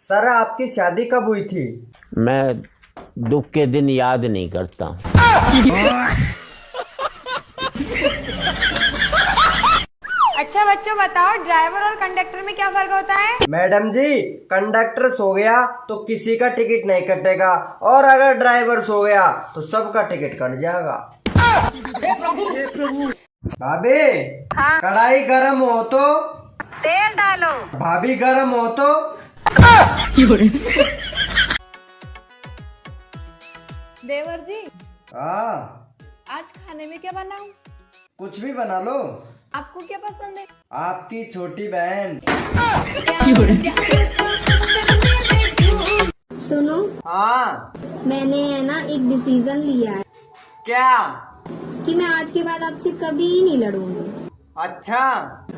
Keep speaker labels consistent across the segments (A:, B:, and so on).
A: Sir आपकी शादी कब हुई थी?
B: मैं दुख के दिन याद नहीं करता।
C: अच्छा बच्चों बताओ, ड्राइवर और कंडक्टर में क्या फर्क होता है?
A: मैडम जी, कंडक्टर सो गया तो किसी का टिकट नहीं कटेगा, और अगर ड्राइवर सो गया तो सबका टिकट कट जाएगा। भाभी,
C: हाँ?
A: कढ़ाई गरम हो तो
C: तेल डालो।
A: भाभी गरम हो तो
C: देवर जी,
A: हाँ,
C: आज खाने में क्या बनाऊं?
A: कुछ भी बना लो।
C: आपको क्या पसंद है?
A: आपकी छोटी बहन।
D: सुनो,
A: हाँ,
D: मैंने है ना एक डिसीजन लिया है
A: क्या?
D: कि मैं आज के बाद आपसे कभी नहीं लड़ूंगी।
A: अच्छा,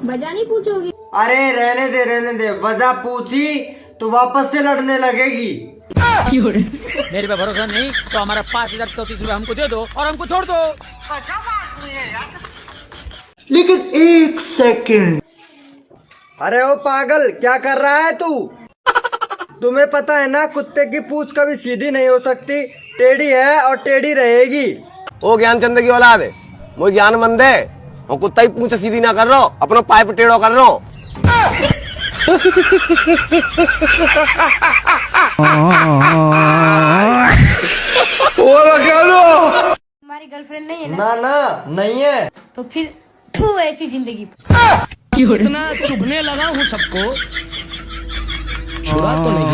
D: वजह नहीं पूछोगी?
A: अरे रहने दे, वजह पूछी तो वापस से लड़ने लगेगी।
E: मेरे पे भरोसा नहीं तो हमारा 5,034 रुपए हमको दे दो और हमको छोड़ दो।
A: लेकिन एक सेकंड, अरे ओ पागल, क्या कर रहा है तू? तुम्हें पता है ना, कुत्ते की पूंछ कभी सीधी नहीं हो सकती, टेढ़ी है और टेढ़ी रहेगी।
F: ओ ज्ञानचंद की औलाद है, वो ज्ञानमंद है, और कुत्ता ही पूंछ सीधी ना कर रहा, अपना पाइप टेढ़ो कर रहा।
C: हमारी गर्लफ्रेंड नहीं है
A: ना ना नहीं है।
C: तो फिर तू ऐसी जिंदगी।
E: इतना चुभने लगा हूँ सबको, छुड़ा तो नहीं।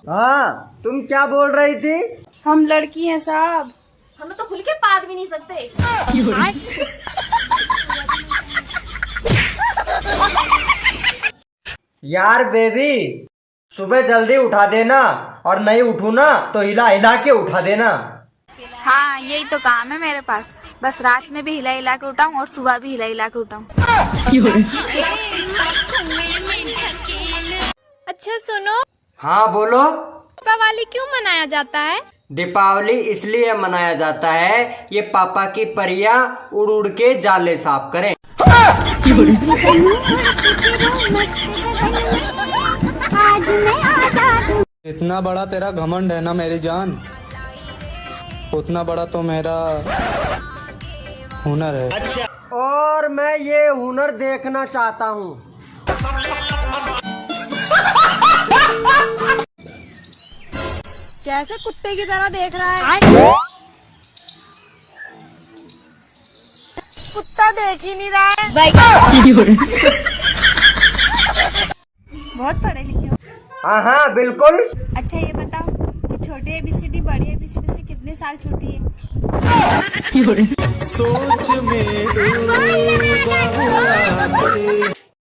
A: हाँ, तुम क्या बोल रही थी?
C: हम लड़की हैं साहब।
D: हमें तो खुल के पाद भी नहीं सकते।
A: यार बेबी, सुबह जल्दी उठा देना, और नहीं उठू ना तो हिला हिला के उठा देना।
G: हाँ, यही तो काम है मेरे पास। बस रात में भी हिला हिला के उठाऊं और सुबह भी हिला हिला के उठाऊं।
H: अच्छा सुनो,
A: हाँ बोलो।
H: दीपावली क्यों मनाया जाता है?
A: दीपावली इसलिए मनाया जाता है, ये पापा की परियां उड़ उड़ के जाले साफ करें।
I: इतना बड़ा तेरा घमंड है ना मेरी जान, उतना बड़ा तो मेरा हुनर है।
A: और मैं ये हुनर देखना चाहता हूँ।
C: कैसे कुत्ते की तरह देख रहा है? कुत्ता देख ही नहीं रहा है।
G: बहुत पढ़े लिखे हो।
A: हाँ हाँ बिल्कुल।
G: अच्छा ये बताओ कि छोटे ABCD बड़ी ABCD से कितने साल छोटी है?
I: सोच में